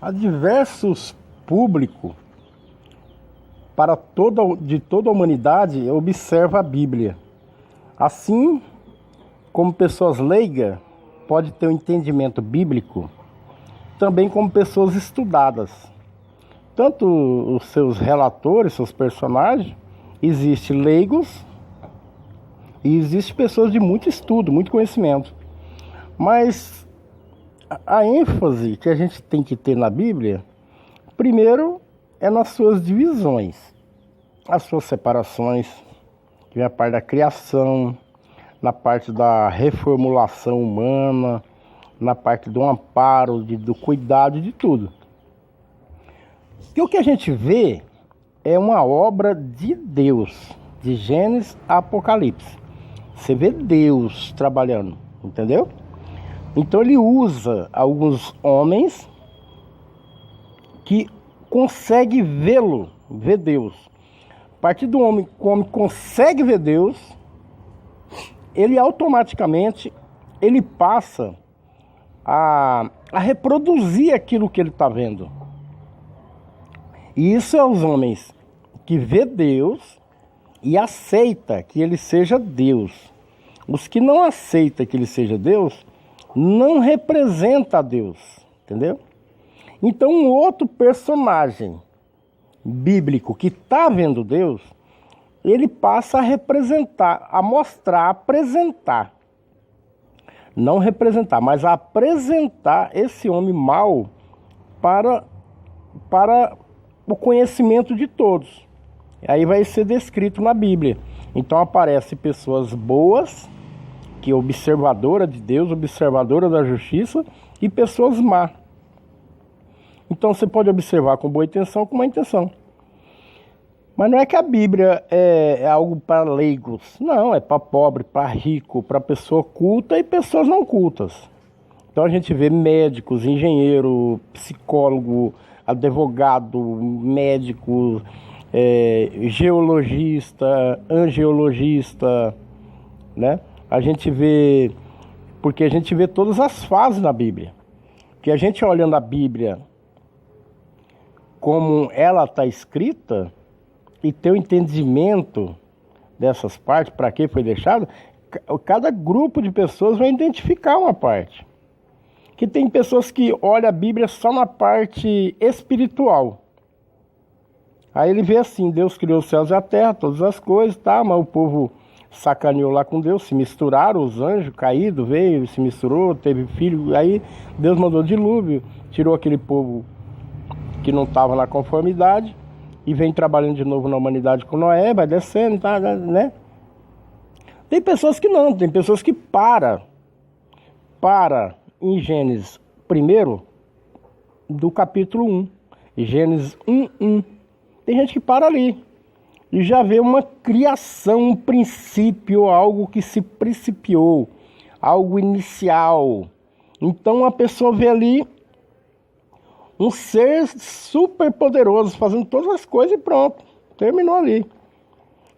Há diversos públicos de toda a humanidade observa a Bíblia. Assim como pessoas leigas podem ter um entendimento bíblico, também como pessoas estudadas. Tanto os seus relatores, seus personagens, existem leigos e existem pessoas de muito estudo, muito conhecimento. Mas a ênfase que a gente tem que ter na Bíblia, primeiro, é nas suas divisões, as suas separações, que vem a parte da criação, na parte da reformulação humana, na parte do amparo, do cuidado, de tudo. E o que a gente vê é uma obra de Deus, de Gênesis a Apocalipse. Você vê Deus trabalhando, entendeu? Então ele usa alguns homens que conseguem ver Deus. A partir do homem que o homem consegue ver Deus, ele automaticamente passa a reproduzir aquilo que ele está vendo. E isso é os homens que vê Deus e aceita que ele seja Deus. Os que não aceitam que ele seja Deus não representa a Deus, entendeu? Então um outro personagem bíblico que está vendo Deus, ele passa a representar, a mostrar, a apresentar. Não representar, mas a apresentar esse homem mau para o conhecimento de todos. Aí vai ser descrito na Bíblia. Então aparecem pessoas boas, que é observadora de Deus, observadora da justiça, e pessoas más. Então você pode observar com boa intenção ou com má intenção. Mas não é que a Bíblia é algo para leigos. Não, é para pobre, para rico, para pessoa culta e pessoas não cultas. Então a gente vê médicos, engenheiro, psicólogo, advogado, médico, geologista, angiologista, né? Porque a gente vê todas as fases na Bíblia. Que a gente olhando a Bíblia como ela está escrita e ter o entendimento dessas partes, para que foi deixado, cada grupo de pessoas vai identificar uma parte. Que tem pessoas que olham a Bíblia só na parte espiritual. Aí ele vê assim, Deus criou os céus e a terra, todas as coisas, tá? Mas o povo sacaneou lá com Deus, se misturaram, os anjos caídos, veio, se misturou, teve filho, aí Deus mandou dilúvio, tirou aquele povo que não estava na conformidade, e vem trabalhando de novo na humanidade com Noé, vai descendo, tá, né? Tem pessoas que não, tem pessoas que para em Gênesis 1 do capítulo 1, Gênesis 1:1. Tem gente que para ali e já vê uma criação, um princípio, algo que se principiou, algo inicial. Então a pessoa vê ali um ser super poderoso fazendo todas as coisas e pronto, terminou ali.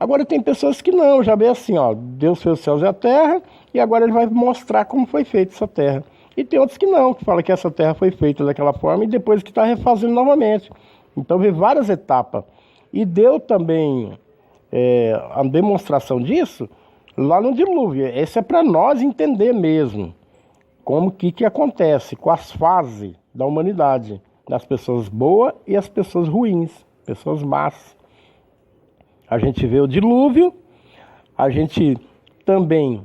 Agora tem pessoas que não, já vê assim, ó, Deus fez os céus e a terra e agora ele vai mostrar como foi feita essa terra. E tem outros que não, que falam que essa terra foi feita daquela forma e depois que está refazendo novamente. Então vê várias etapas. E deu também a demonstração disso lá no dilúvio. Esse é para nós entender mesmo como que acontece com as fases da humanidade, das pessoas boas e as pessoas ruins, pessoas más. A gente vê o dilúvio, a gente também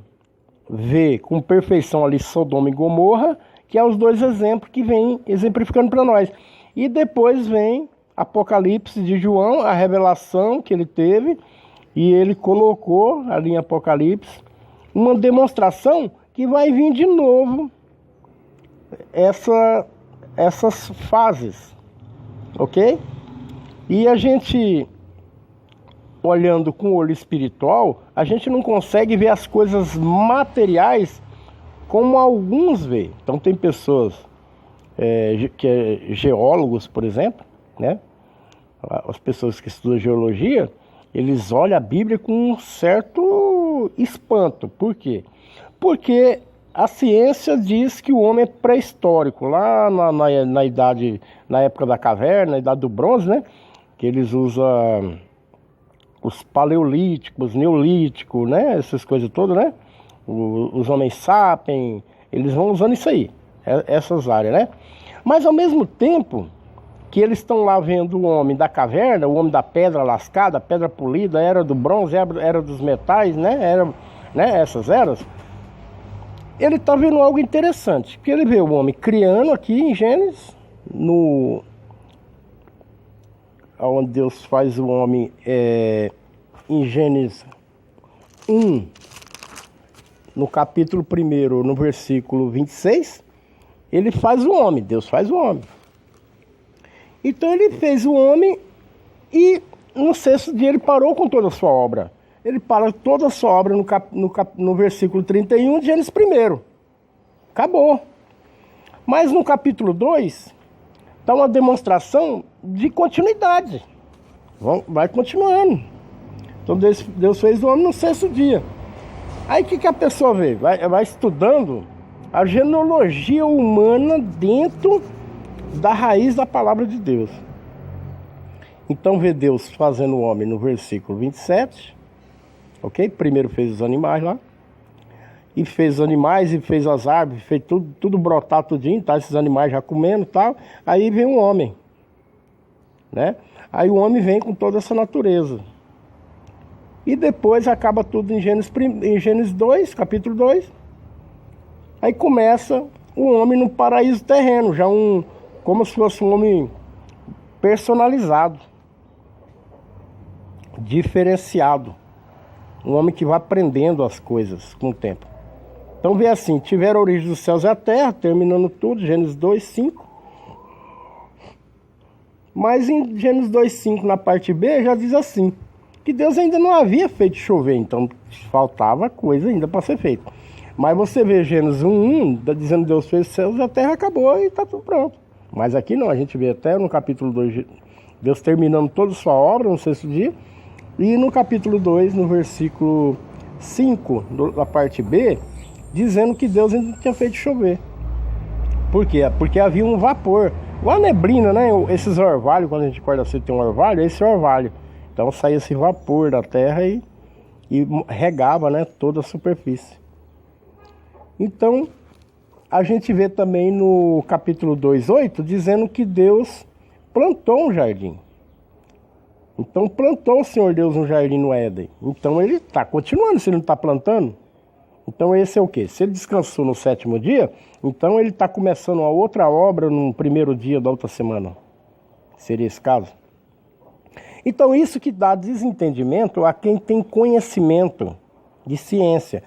vê com perfeição ali Sodoma e Gomorra, que é os dois exemplos que vem exemplificando para nós. E depois vem Apocalipse de João, a revelação que ele teve, e ele colocou ali em Apocalipse uma demonstração que vai vir de novo essas fases, ok? E a gente, olhando com o olho espiritual, a gente não consegue ver as coisas materiais como alguns veem. Então tem pessoas que é geólogos, por exemplo, né? As pessoas que estudam geologia, eles olham a Bíblia com um certo espanto. Por quê? Porque a ciência diz que o homem é pré-histórico, lá na idade, na época da caverna, na idade do bronze, né? Que eles usam os paleolíticos, neolíticos, né? Essas coisas todas, né? Os homens sapiens, eles vão usando isso aí, essas áreas, né? Mas ao mesmo tempo que eles estão lá vendo o homem da caverna, o homem da pedra lascada, pedra polida, era do bronze, era dos metais, né? Essas eras. Ele está vendo algo interessante, porque ele vê o homem criando aqui em Gênesis, onde Deus faz o homem em Gênesis 1, no capítulo 1, no versículo 26, ele faz o homem, Deus faz o homem. Então ele fez o homem e no sexto dia ele parou com toda a sua obra. Ele para toda a sua obra no versículo 31 de Gênesis 1. Acabou. Mas no capítulo 2 está uma demonstração de continuidade. Vai continuando. Então Deus fez o homem no sexto dia. Aí o que a pessoa vê? Vai estudando a genealogia humana dentro da raiz da palavra de Deus. Então vê Deus fazendo o homem no versículo 27, ok? Primeiro fez os animais lá, e fez os animais, e fez as árvores, fez tudo brotar tudinho, tá? Esses animais já comendo e tal. Aí vem o homem, né? Aí o homem vem com toda essa natureza. E depois acaba tudo em Gênesis 2, capítulo 2. Aí começa o homem no paraíso terreno, já como se fosse um homem personalizado, diferenciado. Um homem que vai aprendendo as coisas com o tempo. Então vê assim, tiveram a origem dos céus e a terra, terminando tudo, Gênesis 2, 5. Mas em Gênesis 2, 5, na parte B, já diz assim, que Deus ainda não havia feito chover, então faltava coisa ainda para ser feita. Mas você vê Gênesis 1, dizendo que Deus fez os céus e a terra, acabou e está tudo pronto. Mas aqui não, a gente vê até no capítulo 2, Deus terminando toda a sua obra no sexto dia. E no capítulo 2, no versículo 5, da parte B, dizendo que Deus ainda tinha feito chover. Por quê? Porque havia um vapor. Igual a neblina, né? Esses orvalhos, quando a gente acorda cedo tem um orvalho, é esse orvalho. Então saía esse vapor da terra e regava, né, toda a superfície. Então, a gente vê também no capítulo 2:8, dizendo que Deus plantou um jardim. Então, plantou o Senhor Deus um jardim no Éden. Então, ele está continuando, se ele não está plantando. Então, esse é o quê? Se ele descansou no sétimo dia, então ele está começando uma outra obra no primeiro dia da outra semana. Seria esse caso? Então, isso que dá desentendimento a quem tem conhecimento de ciência.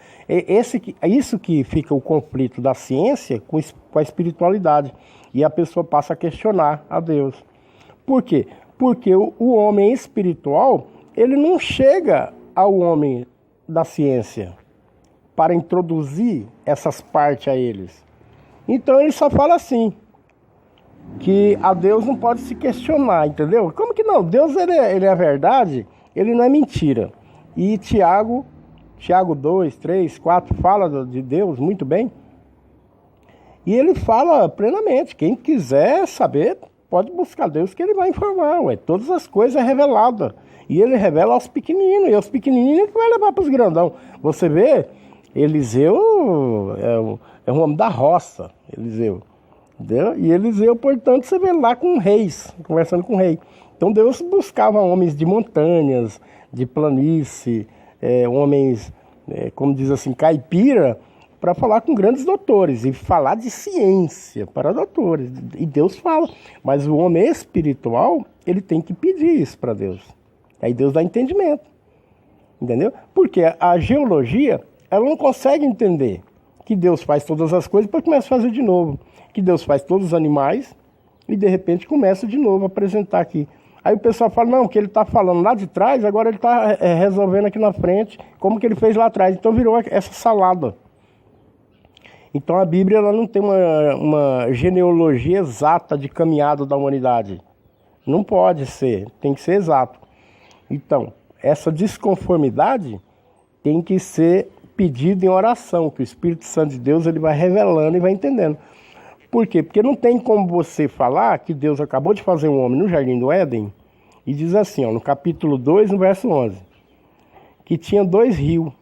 Isso que fica o conflito da ciência com a espiritualidade. E a pessoa passa a questionar a Deus. Por quê? Porque o homem espiritual, ele não chega ao homem da ciência para introduzir essas partes a eles. Então ele só fala assim, que a Deus não pode se questionar, entendeu? Como que não? Deus ele é a verdade, ele não é mentira. E Tiago 2, 3, 4 fala de Deus muito bem. E ele fala plenamente, quem quiser saber, pode buscar Deus que ele vai informar. Todas as coisas é revelada. E ele revela aos pequeninos, e aos pequenininhos que vai levar para os grandão. Você vê, Eliseu é um homem da roça, Eliseu. Entendeu? E Eliseu, portanto, você vê lá com reis, conversando com o rei. Então Deus buscava homens de montanhas, de planície, homens, como diz assim, caipira, para falar com grandes doutores e falar de ciência para doutores. E Deus fala. Mas o homem espiritual, ele tem que pedir isso para Deus. Aí Deus dá entendimento. Entendeu? Porque a geologia, ela não consegue entender que Deus faz todas as coisas e depois começa a fazer de novo. Que Deus faz todos os animais e de repente começa de novo a apresentar aqui. Aí o pessoal fala, não, que ele está falando lá de trás, agora ele está resolvendo aqui na frente, como que ele fez lá atrás. Então virou essa salada. Então a Bíblia ela não tem uma genealogia exata de caminhada da humanidade. Não pode ser, tem que ser exato. Então, essa desconformidade tem que ser pedido em oração, que o Espírito Santo de Deus ele vai revelando e vai entendendo. Por quê? Porque não tem como você falar que Deus acabou de fazer um homem no Jardim do Éden e diz assim, ó, no capítulo 2, no verso 11, que tinha 2 rios,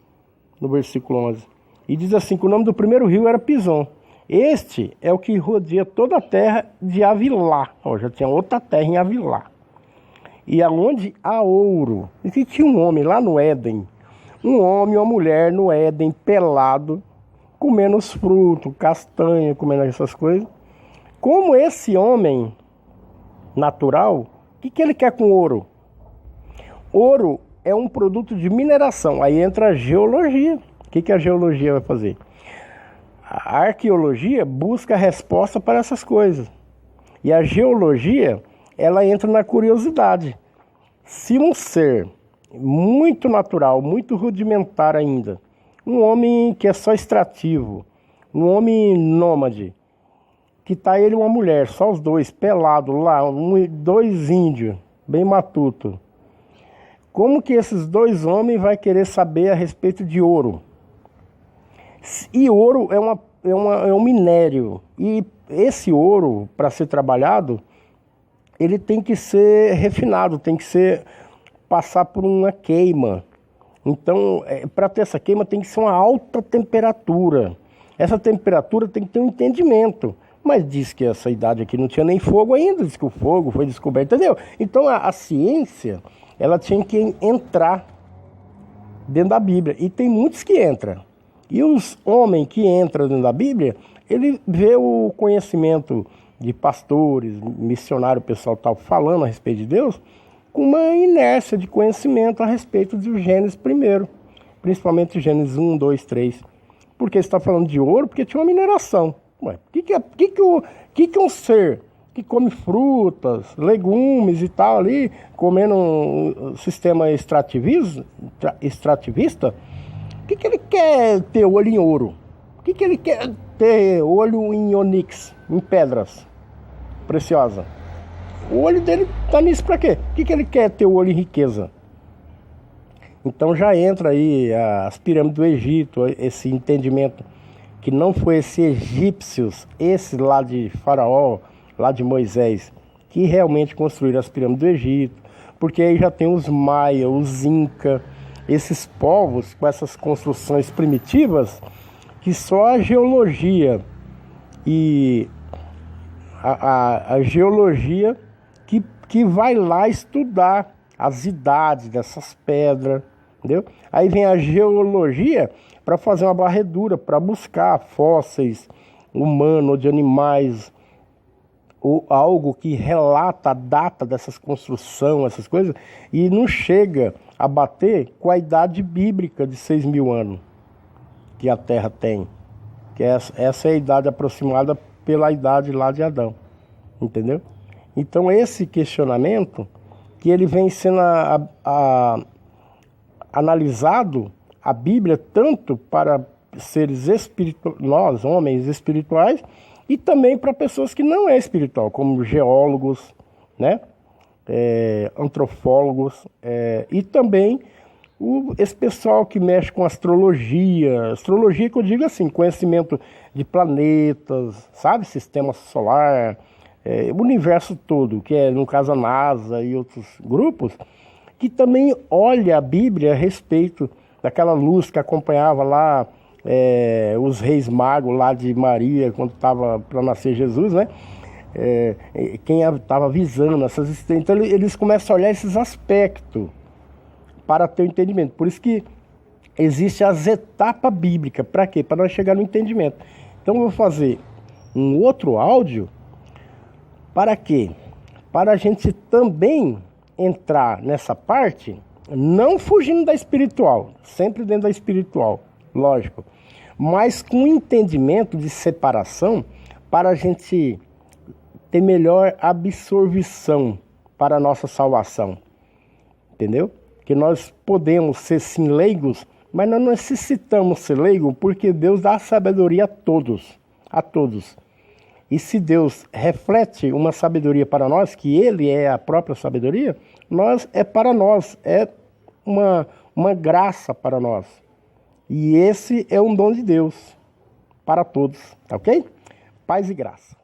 no versículo 11. E diz assim que o nome do primeiro rio era Pison. Este é o que rodeia toda a terra de Avilá. Ó, já tinha outra terra em Avilá. E aonde há ouro. E tinha um homem lá no Éden. Um homem ou uma mulher no Éden, pelado, comendo os frutos, castanha, comendo essas coisas. Como esse homem natural, o que ele quer com ouro? Ouro é um produto de mineração. Aí entra a geologia. O que a geologia vai fazer? A arqueologia busca a resposta para essas coisas. E a geologia, ela entra na curiosidade. Se um ser muito natural, muito rudimentar ainda, um homem que é só extrativo, um homem nômade, que tá ele e uma mulher, só os dois, pelados lá, 2 índios, bem matuto. Como que esses 2 homens vão querer saber a respeito de ouro? E ouro é um minério. E esse ouro, para ser trabalhado, ele tem que ser refinado, tem que passar por uma queima. Então, para ter essa queima, tem que ser uma alta temperatura. Essa temperatura tem que ter um entendimento. Mas diz que essa idade aqui não tinha nem fogo ainda, diz que o fogo foi descoberto, entendeu? Então, a ciência, ela tinha que entrar dentro da Bíblia. E tem muitos que entram. E os homens que entram dentro da Bíblia, ele vê o conhecimento de pastores, missionário, pessoal tal, falando a respeito de Deus, com uma inércia de conhecimento a respeito do Gênesis primeiro, principalmente Gênesis 1, 2, 3. Porque você está falando de ouro, porque tinha uma mineração. Ué, que um ser que come frutas, legumes e tal ali, comendo um sistema extrativista, que ele quer ter olho em ouro? O que ele quer ter olho em onix, em pedras preciosas? O olho dele tá nisso pra quê? O que ele quer ter o olho em riqueza? Então já entra aí as pirâmides do Egito, esse entendimento que não foi esses egípcios, esse lá de Faraó, lá de Moisés, que realmente construíram as pirâmides do Egito, porque aí já tem os Maia, os Inca, esses povos com essas construções primitivas que só a geologia e a geologia que vai lá estudar as idades dessas pedras, entendeu? Aí vem a geologia para fazer uma varredura, para buscar fósseis humanos ou de animais, ou algo que relata a data dessas construções, essas coisas, e não chega a bater com a idade bíblica de 6.000 anos que a Terra tem. Que essa é a idade aproximada pela idade lá de Adão, entendeu? Então esse questionamento, que ele vem sendo analisado, a Bíblia, tanto para seres espirituais, nós, homens espirituais, e também para pessoas que não é espiritual, como geólogos, né? Antropólogos, e também esse pessoal que mexe com astrologia que eu digo assim, conhecimento de planetas, sabe? Sistema solar, o universo todo, que é no caso a NASA e outros grupos, que também olha a Bíblia a respeito daquela luz que acompanhava lá os reis magos lá de Maria, quando estava para nascer Jesus, né? Quem estava avisando essas existências. Então eles começam a olhar esses aspectos para ter o entendimento. Por isso que existem as etapas bíblicas. Para quê? Para nós chegar no entendimento. Então eu vou fazer um outro áudio. Para quê? Para a gente também entrar nessa parte, não fugindo da espiritual, sempre dentro da espiritual, lógico, mas com entendimento de separação, para a gente ter melhor absorção para a nossa salvação, entendeu? Que nós podemos ser sim leigos, mas não necessitamos ser leigos, porque Deus dá sabedoria a todos. E se Deus reflete uma sabedoria para nós, que Ele é a própria sabedoria, para nós, é uma graça para nós. E esse é um dom de Deus para todos, tá ok? Paz e graça.